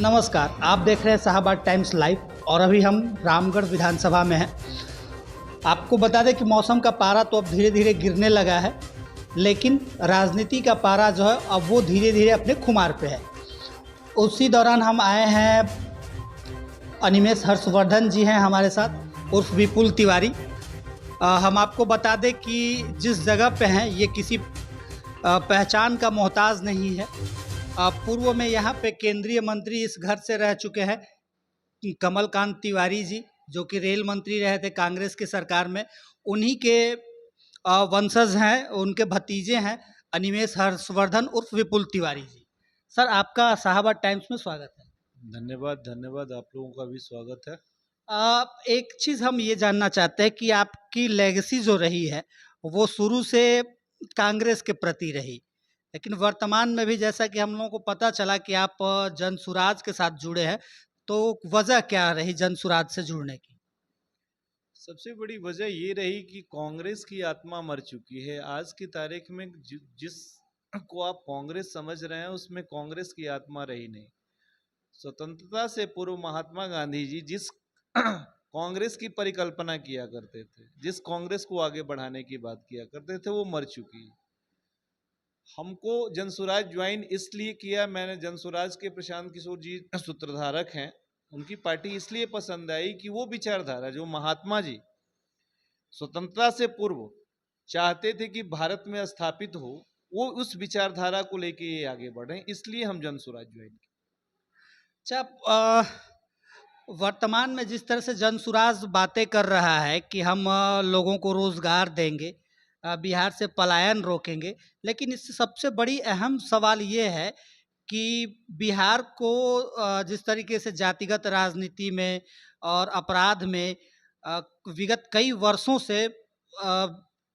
नमस्कार, आप देख रहे हैं शाहबाद टाइम्स लाइव और अभी हम रामगढ़ विधानसभा में हैं। आपको बता दें कि मौसम का पारा तो अब धीरे धीरे गिरने लगा है, लेकिन राजनीति का पारा जो है अब वो धीरे धीरे अपने खुमार पे है। उसी दौरान हम आए हैं, अनिमेष हर्षवर्धन जी हैं हमारे साथ, उर्फ विपुल तिवारी। हम आपको बता दें कि जिस जगह पे हैं ये किसी पहचान का मोहताज नहीं है। पूर्व में यहाँ पे केंद्रीय मंत्री इस घर से रह चुके हैं कमलकांत तिवारी जी, जो कि रेल मंत्री रहे थे कांग्रेस की सरकार में। उन्हीं के वंशज हैं, उनके भतीजे हैं अनिमेष हर्षवर्धन उर्फ विपुल तिवारी जी। सर, आपका शाहबाद टाइम्स में स्वागत है। धन्यवाद, आप लोगों का भी स्वागत है। एक चीज़ हम ये जानना चाहते हैं कि आपकी लेगेसी जो रही है वो शुरू से कांग्रेस के प्रति रही, लेकिन वर्तमान में भी जैसा कि हम लोगों को पता चला कि आप जनसुराज के साथ जुड़े हैं, तो वजह क्या रही जनसुराज से जुड़ने की? सबसे बड़ी वजह ये रही कि कांग्रेस की आत्मा मर चुकी है। आज की तारीख में जिस को आप कांग्रेस समझ रहे हैं उसमें कांग्रेस की आत्मा रही नहीं। स्वतंत्रता से पूर्व महात्मा गांधी जी जिस कांग्रेस की परिकल्पना किया करते थे, जिस कांग्रेस को आगे बढ़ाने की बात किया करते थे, वो मर चुकी है। हमको जनसुराज ज्वाइन इसलिए किया, मैंने जनसुराज के प्रशांत किशोर जी सूत्रधारक हैं, उनकी पार्टी इसलिए पसंद आई कि वो विचारधारा जो महात्मा जी स्वतंत्रता से पूर्व चाहते थे कि भारत में स्थापित हो, वो उस विचारधारा को लेके ये आगे बढ़े, इसलिए हम जनसुराज ज्वाइन किए। अच्छा, वर्तमान में जिस तरह से जनसुराज बातें कर रहा है कि हम लोगों को रोजगार देंगे, बिहार से पलायन रोकेंगे, लेकिन इससे सबसे बड़ी अहम सवाल ये है कि बिहार को जिस तरीके से जातिगत राजनीति में और अपराध में विगत कई वर्षों से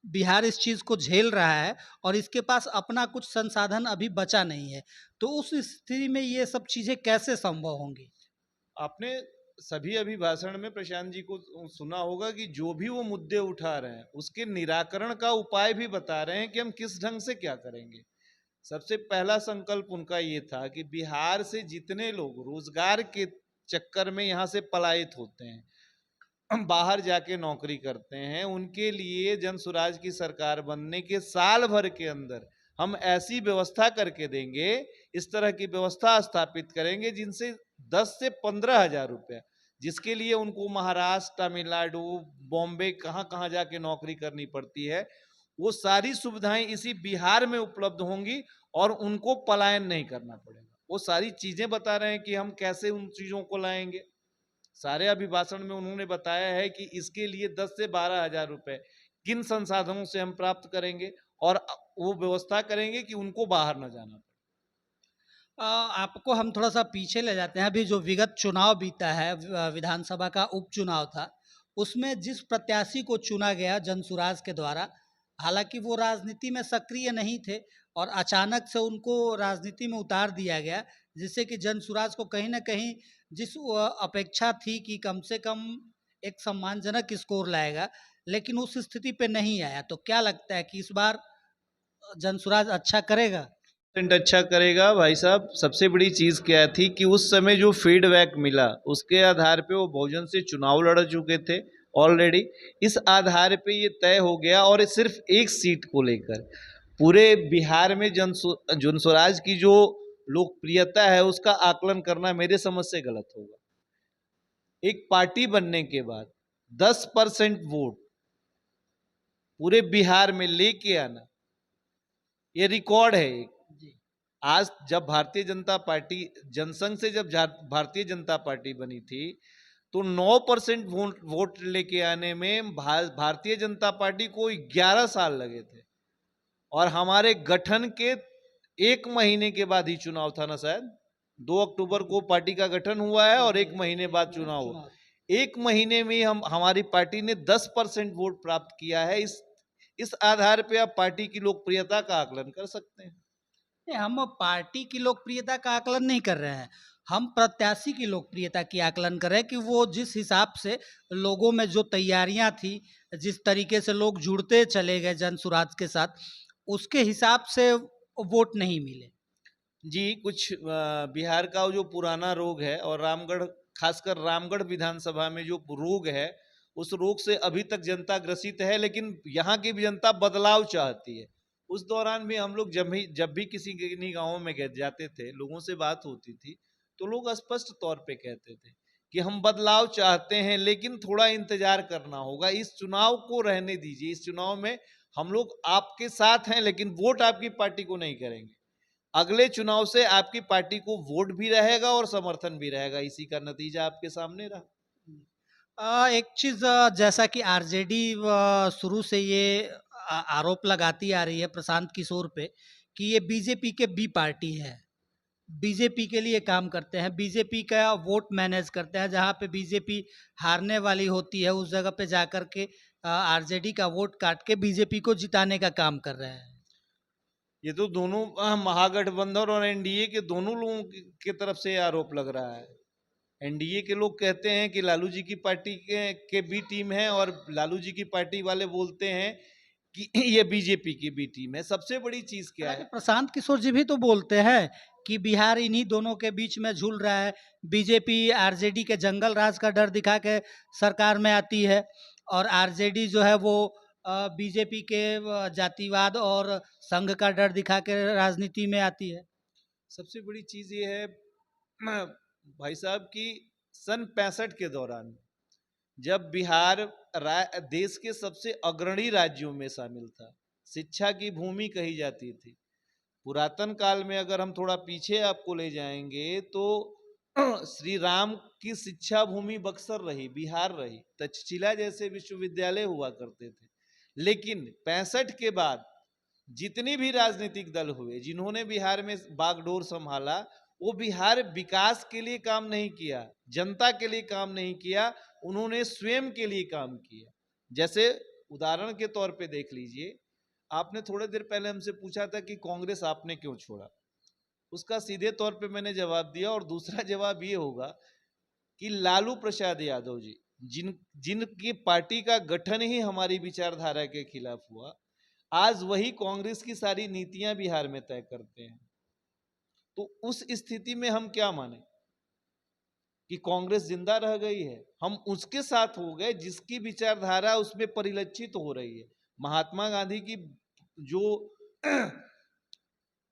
बिहार इस चीज़ को झेल रहा है और इसके पास अपना कुछ संसाधन अभी बचा नहीं है, तो उस स्थिति में ये सब चीज़ें कैसे संभव होंगी? आपने सभी अभिभाषण में प्रशांत जी को सुना होगा कि जो भी वो मुद्दे उठा रहे हैं उसके निराकरण का उपाय भी बता रहे हैं कि हम किस ढंग से क्या करेंगे। सबसे पहला संकल्प उनका ये था कि बिहार से जितने लोग रोजगार के चक्कर में यहाँ से पलायित होते हैं, हम बाहर जाके नौकरी करते हैं, उनके लिए जनसुराज की सरकार बनने के साल भर के अंदर हम ऐसी व्यवस्था करके देंगे, इस तरह की व्यवस्था स्थापित करेंगे जिनसे 10 से 15 हजार रुपया, जिसके लिए उनको महाराष्ट्र, तमिलनाडु, बॉम्बे कहाँ कहाँ जाके नौकरी करनी पड़ती है, वो सारी सुविधाएं इसी बिहार में उपलब्ध होंगी और उनको पलायन नहीं करना पड़ेगा। वो सारी चीजें बता रहे हैं कि हम कैसे उन चीजों को लाएंगे। सारे अभिभाषण में उन्होंने बताया है कि इसके लिए 10 से 12 हजार रुपए किन संसाधनों से हम प्राप्त करेंगे और वो व्यवस्था करेंगे कि उनको बाहर न जाना पड़े। आपको हम थोड़ा सा पीछे ले जाते हैं। अभी जो विगत चुनाव बीता है, विधानसभा का उपचुनाव था, उसमें जिस प्रत्याशी को चुना गया जनसुराज के द्वारा, हालांकि वो राजनीति में सक्रिय नहीं थे और अचानक से उनको राजनीति में उतार दिया गया, जिससे कि जनसुराज को कहीं ना कहीं जिस अपेक्षा थी कि कम से कम एक सम्मानजनक स्कोर लाएगा, लेकिन उस स्थिति पे नहीं आया। तो क्या लगता है कि इस बार जनसुराज अच्छा करेगा? अच्छा करेगा भाई साहब। सबसे बड़ी चीज क्या थी कि उस समय जो फीडबैक मिला उसके आधार पे वो बहुजन से चुनाव लड़ चुके थे ऑलरेडी। इस आधार पे ये तय हो गया और सिर्फ एक सीट को लेकर पूरे बिहार में जनसुराज की जो लोकप्रियता है उसका आकलन करना मेरे समझ से गलत होगा। एक पार्टी बनने के बाद 10% वोट पूरे बिहार में लेके आना, ये रिकॉर्ड है एक। आज जब भारतीय जनता पार्टी जनसंघ से जब भारतीय जनता पार्टी बनी थी तो 9% वोट लेके आने में भारतीय जनता पार्टी को 11 साल लगे थे और हमारे गठन के 1 महीने के बाद ही चुनाव था ना, शायद 2 अक्टूबर को पार्टी का गठन हुआ है और 1 महीने बाद चुनाव हुआ। 1 महीने में हमारी पार्टी ने 10% वोट प्राप्त किया है। इस आधार पे आप पार्टी की लोकप्रियता का आकलन कर सकते हैं। हम पार्टी की लोकप्रियता का आकलन नहीं कर रहे हैं, हम प्रत्याशी की लोकप्रियता की आकलन कर रहे हैं कि वो जिस हिसाब से लोगों में जो तैयारियां थी, जिस तरीके से लोग जुड़ते चले गए जनसुराज के साथ, उसके हिसाब से वोट नहीं मिले। जी, कुछ बिहार का जो पुराना रोग है और रामगढ़, खासकर रामगढ़ विधानसभा में जो रोग है, उस रोग से अभी तक जनता ग्रसित है, लेकिन यहाँ की भी जनता बदलाव चाहती है। उस दौरान भी हम लोग जब भी किसी किन्हीं गाँवों में गए जाते थे, लोगों से बात होती थी, तो लोग स्पष्ट तौर पे कहते थे कि हम बदलाव चाहते हैं, लेकिन थोड़ा इंतजार करना होगा, इस चुनाव को रहने दीजिए, इस चुनाव में हम लोग आपके साथ हैं, लेकिन वोट आपकी पार्टी को नहीं करेंगे। अगले चुनाव से आपकी पार्टी को वोट भी रहेगा और समर्थन भी रहेगा, इसी का नतीजा आपके सामने रहा। एक चीज़, जैसा कि आरजेडी शुरू से ये आरोप लगाती आ रही है प्रशांत किशोर पे कि ये बीजेपी के बी पार्टी है, बीजेपी के लिए काम करते हैं, बीजेपी का वोट मैनेज करते हैं, जहाँ पे बीजेपी हारने वाली होती है उस जगह पे जाकर के आरजेडी का वोट काट के बीजेपी को जिताने का काम कर रहे हैं। ये तो दोनों महागठबंधन और एनडीए के दोनों लोगों की तरफ से आरोप लग रहा है। एनडीए के लोग कहते हैं कि लालू जी की पार्टी के बी टीम है, और लालू जी की पार्टी वाले बोलते हैं कि ये बीजेपी की बी टीम है। सबसे बड़ी चीज क्या हालांकि है? प्रशांत किशोर जी भी तो बोलते हैं कि बिहार इन्हीं दोनों के बीच में झूल रहा है, बीजेपी आरजेडी के जंगल राज का डर दिखा के सरकार में आती है और आरजेडी जो है वो बीजेपी के जातिवाद और संघ का डर दिखा के राजनीति में आती है। सबसे बड़ी चीज ये है भाई साहब की सन 65 के दौरान जब बिहार देश के सबसे अग्रणी राज्यों में शामिल था, शिक्षा की भूमि कही जाती थी। पुरातन काल में अगर हम थोड़ा पीछे आपको ले जाएंगे तो श्री राम की शिक्षा भूमि बक्सर रही, बिहार रही, तक्षशिला जैसे विश्वविद्यालय हुआ करते थे। लेकिन 65 के बाद जितनी भी राजनीतिक दल हुए, जिन्होंने बिहार में बागडोर संभाला, वो बिहार विकास के लिए काम नहीं किया, जनता के लिए काम नहीं किया, उन्होंने स्वयं के लिए काम किया। जैसे उदाहरण के तौर पे देख लीजिए, आपने थोड़ी देर पहले हमसे पूछा था कि कांग्रेस आपने क्यों छोड़ा। उसका सीधे तौर पे मैंने जवाब दिया, और दूसरा जवाब ये होगा कि लालू प्रसाद यादव जी, जिनकी पार्टी का गठन ही हमारी विचारधारा के खिलाफ हुआ, आज वही कांग्रेस की सारी नीतियां बिहार में तय करते हैं। तो उस स्थिति में हम क्या माने कि कांग्रेस जिंदा रह गई है? हम उसके साथ हो गए जिसकी विचारधारा उसमें परिलक्षित हो रही है। महात्मा गांधी की जो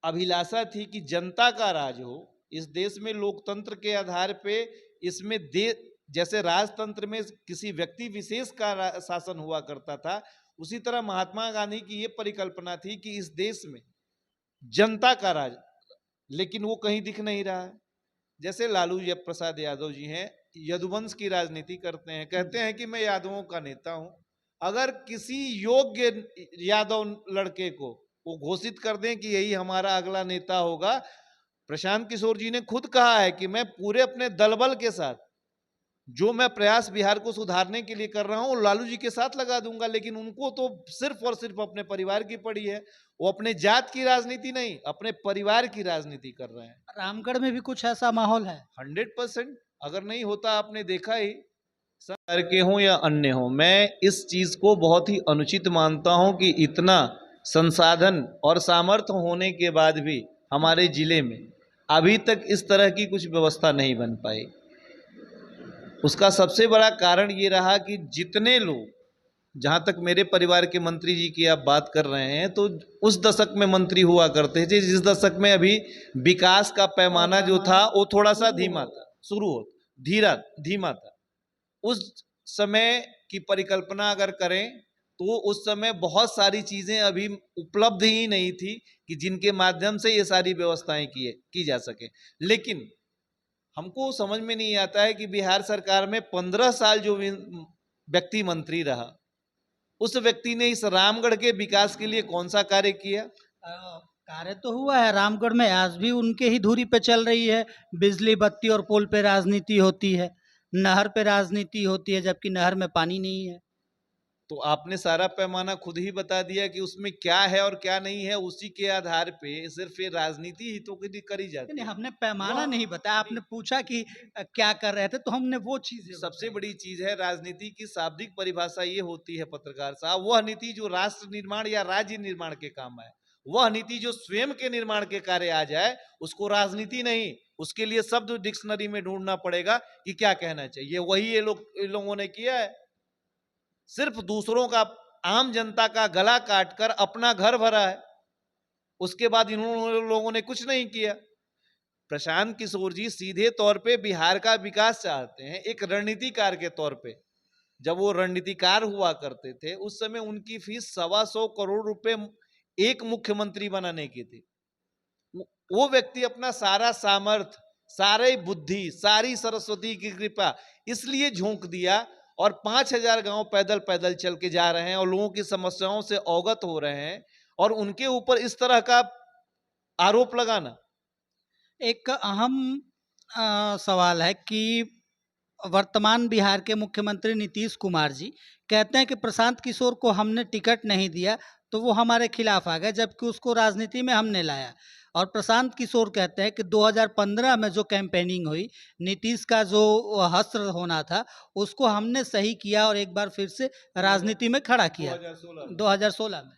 अभिलाषा थी कि जनता का राज हो, इस देश में लोकतंत्र के आधार पे, इसमें जैसे राजतंत्र में किसी व्यक्ति विशेष का शासन हुआ करता था, उसी तरह महात्मा गांधी की ये परिकल्पना थी कि इस देश में जनता का राज, लेकिन वो कहीं दिख नहीं रहा है। जैसे लालू प्रसाद यादव जी हैं, यदुवंश की राजनीति करते हैं, कहते हैं कि मैं यादवों का नेता हूं। अगर किसी योग्य यादव लड़के को वो घोषित कर दें कि यही हमारा अगला नेता होगा, प्रशांत किशोर जी ने खुद कहा है कि मैं पूरे अपने दलबल के साथ जो मैं प्रयास बिहार को सुधारने के लिए कर रहा हूं, लालू जी के साथ लगा दूंगा। लेकिन उनको तो सिर्फ और सिर्फ अपने परिवार की पड़ी है, वो अपने जात की राजनीति नहीं, अपने परिवार की राजनीति कर रहे हैं। रामगढ़ में भी कुछ ऐसा माहौल है। 100%, अगर नहीं होता आपने देखा ही, सरकार के हों या अन्य हों, मैं इस चीज को बहुत ही अनुचित मानता हूं कि इतना संसाधन और सामर्थ्य होने के बाद भी हमारे जिले में अभी तक इस तरह की कुछ व्यवस्था नहीं बन पाई। उसका सबसे बड़ा कारण ये रहा कि जितने लोग, जहां तक मेरे परिवार के मंत्री जी की आप बात कर रहे हैं, तो उस दशक में मंत्री हुआ करते थे जिस दशक में अभी विकास का पैमाना जो था वो थोड़ा सा धीमा था, धीमा था। उस समय की परिकल्पना अगर करें तो उस समय बहुत सारी चीजें अभी उपलब्ध ही नहीं थी कि जिनके माध्यम से ये सारी व्यवस्थाएं की जा सके। लेकिन हमको समझ में नहीं आता है कि बिहार सरकार में 15 साल जो व्यक्ति मंत्री रहा, उस व्यक्ति ने इस रामगढ़ के विकास के लिए कौन सा कार्य किया? कार्य तो हुआ है रामगढ़ में, आज भी उनके ही धुरी पे चल रही है। बिजली बत्ती और पुल पे राजनीति होती है, नहर पे राजनीति होती है, जबकि नहर में पानी नहीं है। तो आपने सारा पैमाना खुद ही बता दिया कि उसमें क्या है और क्या नहीं है, उसी के आधार पे सिर्फ ये राजनीति ही तो करी जाती नहीं, है। हमने पैमाना नहीं बताया, आपने पूछा कि क्या कर रहे थे, तो हमने वो चीज सबसे बड़ी चीज है राजनीति की शाब्दिक परिभाषा ये होती है पत्रकार साहब, वह नीति जो राष्ट्र निर्माण या राज्य निर्माण के काम है, वह नीति जो स्वयं के निर्माण के कार्य आ जाए, उसको राजनीति नहीं, उसके लिए शब्द डिक्शनरी में ढूंढना पड़ेगा कि क्या कहना चाहिए। वही ये लोगों ने किया है। सिर्फ दूसरों का, आम जनता का गला काटकर अपना घर भरा है, उसके बाद इन लोगों ने कुछ नहीं किया। प्रशांत किशोर जी सीधे तौर पे बिहार का विकास चाहते हैं, एक रणनीतिकार के तौर पे। जब वो रणनीतिकार हुआ करते थे, उस समय उनकी फीस 125 करोड़ रुपए एक मुख्यमंत्री बनाने की थी। वो व्यक्ति अपना सारा सामर्थ्य, सारी बुद्धि, सारी सरस्वती की कृपा इसलिए झोंक दिया और 5000 गांव पैदल पैदल चल के जा रहे हैं और लोगों की समस्याओं से अवगत हो रहे हैं, और उनके ऊपर इस तरह का आरोप लगाना। एक अहम सवाल है कि वर्तमान बिहार के मुख्यमंत्री नीतीश कुमार जी कहते हैं कि प्रशांत किशोर को हमने टिकट नहीं दिया तो वो हमारे खिलाफ आ गए, जबकि उसको राजनीति में हमने लाया। और प्रशांत किशोर कहते हैं कि 2015 में जो कैंपेनिंग हुई, नीतीश का जो हस्त्र होना था उसको हमने सही किया और एक बार फिर से राजनीति में खड़ा किया 2016 में।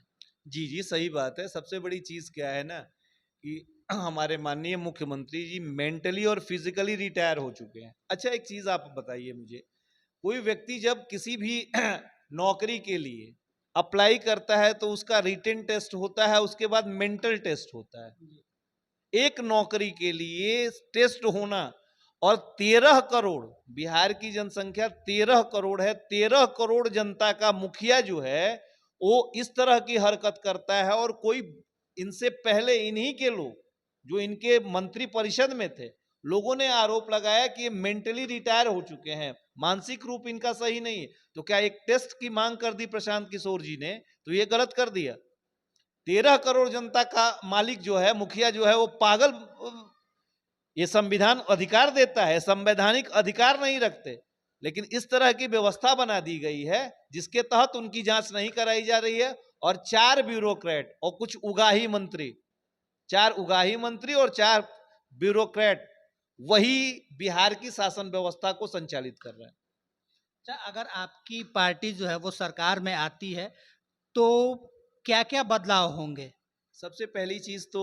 जी जी, सही बात है। सबसे बड़ी चीज क्या है ना कि हमारे माननीय मुख्यमंत्री जी मेंटली और फिजिकली रिटायर हो चुके हैं। अच्छा, एक चीज आप बताइए मुझे, कोई व्यक्ति जब किसी भी नौकरी के लिए अप्लाई करता है तो उसका रिटन टेस्ट होता है, उसके बाद मेंटल टेस्ट होता है। एक नौकरी के लिए टेस्ट होना, और 13 करोड़, बिहार की जनसंख्या 13 करोड़ है, 13 करोड़ जनता का मुखिया जो है वो इस तरह की हरकत करता है। और कोई इनसे पहले इन्हीं के लोग जो इनके मंत्री परिषद में थे, लोगों ने आरोप लगाया कि ये मेंटली रिटायर हो चुके हैं, मानसिक रूप इनका सही नहीं है। तो क्या एक टेस्ट की मांग कर दी प्रशांत किशोर जी ने, तो ये गलत कर दिया। 13 करोड़ जनता का मालिक जो है, मुखिया जो है, वो पागल, ये संविधान अधिकार देता है, संवैधानिक अधिकार नहीं रखते, लेकिन इस तरह की व्यवस्था बना दी गई है जिसके तहत उनकी जांच नहीं कराई जा रही है। और 4 ब्यूरोक्रेट और कुछ उगाही मंत्री, 4 उगाही मंत्री और 4 ब्यूरोक्रेट, वही बिहार की शासन व्यवस्था को संचालित कर रहे हैं। अच्छा, अगर आपकी पार्टी जो है वो सरकार में आती है तो क्या क्या बदलाव होंगे? सबसे पहली चीज तो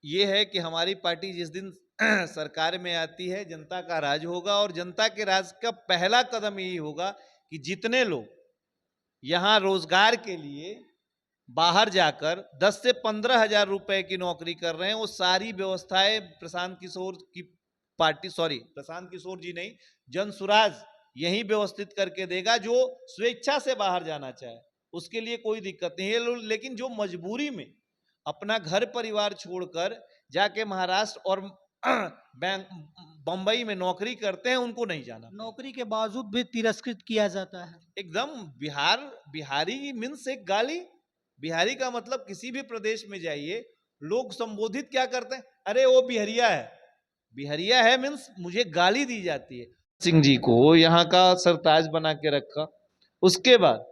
ये है कि हमारी पार्टी जिस दिन सरकार में आती है, जनता का राज होगा, और जनता के राज का पहला कदम यही होगा कि जितने लोग यहाँ रोजगार के लिए बाहर जाकर 10 से 15 हजार रुपए की नौकरी कर रहे हैं, वो सारी व्यवस्थाएं प्रशांत किशोर की पार्टी, सॉरी प्रशांत किशोर जी नहीं, जनसुराज यही व्यवस्थित करके देगा। जो स्वेच्छा से बाहर जाना चाहे उसके लिए कोई दिक्कत नहीं है, लेकिन जो मजबूरी में अपना घर परिवार छोड़कर जाके महाराष्ट्र और बैंक बंबई में नौकरी करते हैं, उनको नहीं जाना। नौकरी के बावजूद भी तिरस्कृत किया जाता है। एकदम बिहारी मीन्स एक गाली। बिहारी का मतलब, किसी भी प्रदेश में जाइए लोग संबोधित क्या करते हैं, अरे वो बिहरिया है। बिहरिया है मीन्स मुझे गाली दी जाती है। सिंह जी को यहाँ का सरताज बना के रखा, उसके बाद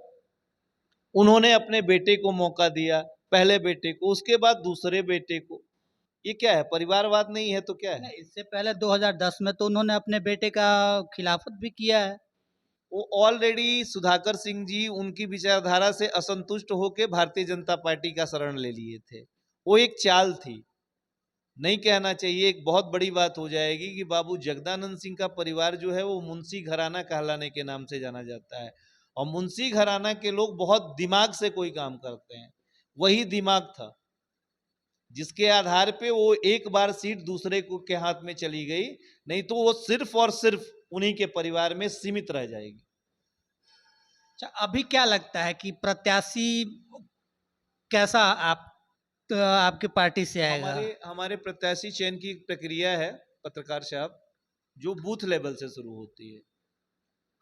उन्होंने अपने बेटे को मौका दिया, पहले बेटे को, उसके बाद दूसरे बेटे को। ये क्या है, परिवारवाद नहीं है तो क्या है? इससे पहले 2010 में तो उन्होंने अपने बेटे का खिलाफत भी किया है। वो ऑलरेडी सुधाकर सिंह जी उनकी विचारधारा से असंतुष्ट होकर भारतीय जनता पार्टी का शरण ले लिए थे। वो एक चाल थी, नहीं कहना चाहिए, एक बहुत बड़ी बात हो जाएगी कि बाबू जगदानंद सिंह का परिवार जो है वो मुंशी घराना कहलाने के नाम से जाना जाता है, और मुंशी घराना के लोग बहुत दिमाग से कोई काम करते हैं। वही दिमाग था जिसके आधार पे वो एक बार सीट दूसरे को के हाथ में चली गई, नहीं तो वो सिर्फ और सिर्फ उन्हीं के परिवार में सीमित रह जाएगी। अच्छा, अभी क्या लगता है कि प्रत्याशी कैसा आपकी पार्टी से आएगा? हमारे प्रत्याशी चयन की प्रक्रिया है पत्रकार साहब, जो बूथ लेवल से शुरू होती है।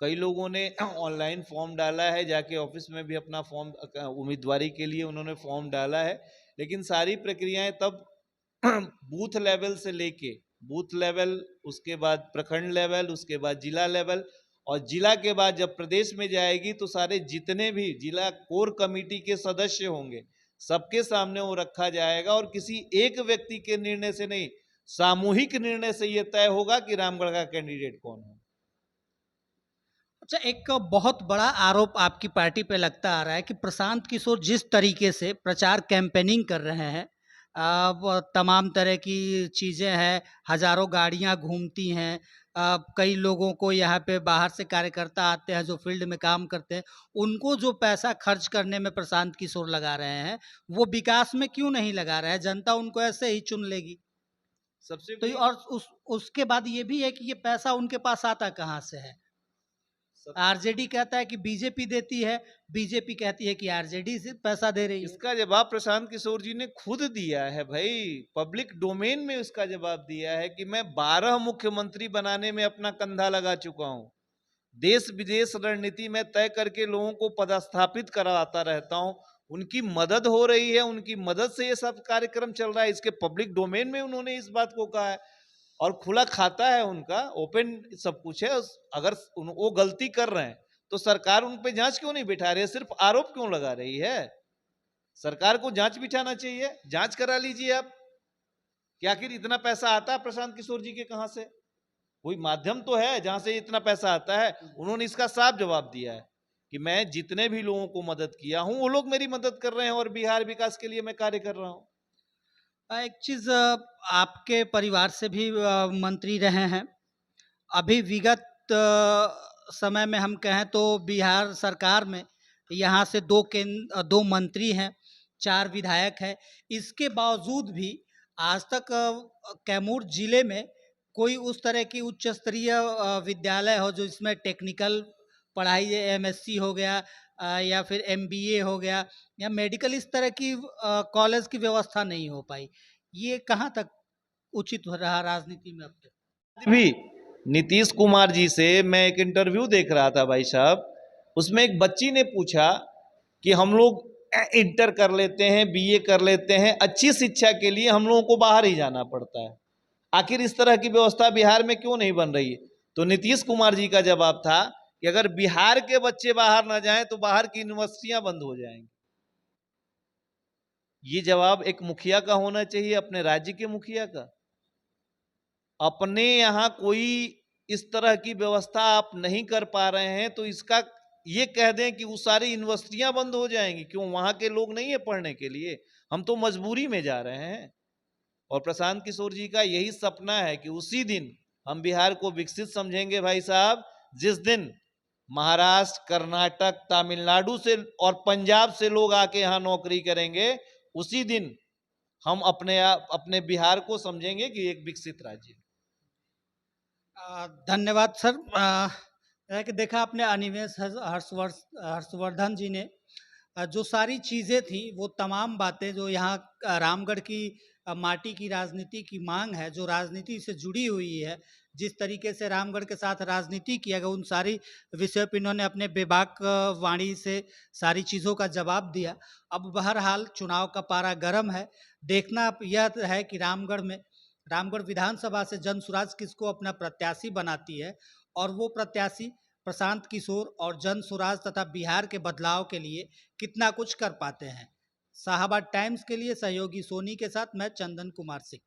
कई लोगों ने ऑनलाइन फॉर्म डाला है, जाके ऑफिस में भी अपना फॉर्म, उम्मीदवारी के लिए उन्होंने फॉर्म डाला है, लेकिन सारी प्रक्रियाएं तब बूथ लेवल से लेके, बूथ लेवल, उसके बाद प्रखंड लेवल, उसके बाद जिला लेवल, और जिला के बाद जब प्रदेश में जाएगी तो सारे जितने भी जिला कोर कमेटी के सदस्य होंगे सबके सामने वो रखा जाएगा, और किसी एक व्यक्ति के निर्णय से नहीं, सामूहिक निर्णय से यह तय होगा कि रामगढ़ का कैंडिडेट कौन है। अच्छा, एक बहुत बड़ा आरोप आपकी पार्टी पे लगता आ रहा है कि प्रशांत किशोर जिस तरीके से प्रचार कैंपेनिंग कर रहे हैं, वो तमाम तरह की चीज़ें हैं, हज़ारों गाड़ियाँ घूमती हैं, कई लोगों को यहाँ पे बाहर से कार्यकर्ता आते हैं जो फील्ड में काम करते हैं, उनको जो पैसा खर्च करने में प्रशांत किशोर लगा रहे हैं, वो विकास में क्यों नहीं लगा रहे हैं? जनता उनको ऐसे ही चुन लेगी। सबसे तो बड़ी और उसके बाद ये भी है कि ये पैसा उनके पास आता कहाँ से है? सब आरजेडी कहता है कि बीजेपी देती है, बीजेपी कहती है कि आरजेडी से पैसा दे रही है। इसका जवाब प्रशांत किशोर जी ने खुद दिया है भाई, पब्लिक डोमेन में उसका जवाब दिया है कि मैं 12 मुख्यमंत्री बनाने में अपना कंधा लगा चुका हूं, देश विदेश रणनीति में तय करके लोगों को पदस्थापित कराता रहता हूं, उनकी मदद हो रही है, उनकी मदद से ये सब कार्यक्रम चल रहा है। इसके पब्लिक डोमेन में उन्होंने इस बात को कहा है और खुला खाता है उनका, ओपन सब कुछ है। अगर वो गलती कर रहे हैं तो सरकार उन पे जांच क्यों नहीं बिठा रही है, सिर्फ आरोप क्यों लगा रही है? सरकार को जांच बिठाना चाहिए, जांच करा लीजिए आप कि आखिर इतना पैसा आता है प्रशांत किशोर जी के कहां से। कोई माध्यम तो है जहां से इतना पैसा आता है। उन्होंने इसका साफ जवाब दिया है कि मैं जितने भी लोगों को मदद किया हूं वो लोग मेरी मदद कर रहे हैं और बिहार विकास के लिए मैं कार्य कर रहा हूं। एक चीज़, आपके परिवार से भी मंत्री रहे हैं। अभी विगत समय में हम कहें तो बिहार सरकार में यहाँ से 2 मंत्री हैं, 4 विधायक हैं। इसके बावजूद भी आज तक कैमूर ज़िले में कोई उस तरह की उच्च स्तरीय विद्यालय हो जो इसमें टेक्निकल पढ़ाई, एमएससी हो गया, या फिर एमबीए हो गया, या मेडिकल, इस तरह की कॉलेज की व्यवस्था नहीं हो पाई। ये कहाँ तक उचित हो रहा राजनीति में अब तक? भी नीतीश कुमार जी से मैं एक इंटरव्यू देख रहा था भाई साहब, उसमें एक बच्ची ने पूछा कि हम लोग इंटर कर लेते हैं, बीए कर लेते हैं, अच्छी शिक्षा के लिए हम लोगों को बाहर ही जाना पड़ता है, आखिर इस तरह की व्यवस्था बिहार में क्यों नहीं बन रही है? तो नीतीश कुमार जी का जवाब था कि अगर बिहार के बच्चे बाहर ना जाएं तो बाहर की यूनिवर्सिटियां बंद हो जाएंगी। ये जवाब एक मुखिया का होना चाहिए, अपने राज्य के मुखिया का। अपने यहां कोई इस तरह की व्यवस्था आप नहीं कर पा रहे हैं तो इसका ये कह दें कि वो सारी यूनिवर्सिटियां बंद हो जाएंगी, क्यों? वहां के लोग नहीं है पढ़ने के लिए, हम तो मजबूरी में जा रहे हैं। और प्रशांत किशोर जी का यही सपना है कि उसी दिन हम बिहार को विकसित समझेंगे भाई साहब, जिस दिन महाराष्ट्र, कर्नाटक, तमिलनाडु से और पंजाब से लोग आके यहाँ नौकरी करेंगे, उसी दिन हम अपने बिहार को समझेंगे कि एक विकसित राज्य। धन्यवाद सर। है कि देखा आपने, अनिमेष हर्षवर्धन जी ने जो सारी चीज़ें थी, वो तमाम बातें जो यहाँ रामगढ़ की माटी की राजनीति की मांग है, जो राजनीति से जुड़ी हुई है, जिस तरीके से रामगढ़ के साथ राजनीति किया गया, उन सारी विषयों पर इन्होंने अपने बेबाक वाणी से सारी चीज़ों का जवाब दिया। अब बहरहाल चुनाव का पारा गर्म है। देखना यह है कि रामगढ़ विधानसभा से जनसुराज किसको अपना प्रत्याशी बनाती है, और वो प्रत्याशी प्रशांत किशोर और जनसुराज तथा बिहार के बदलाव के लिए कितना कुछ कर पाते हैं। शाहाबाद टाइम्स के लिए सहयोगी सोनी के साथ मैं चंदन कुमार सिंह।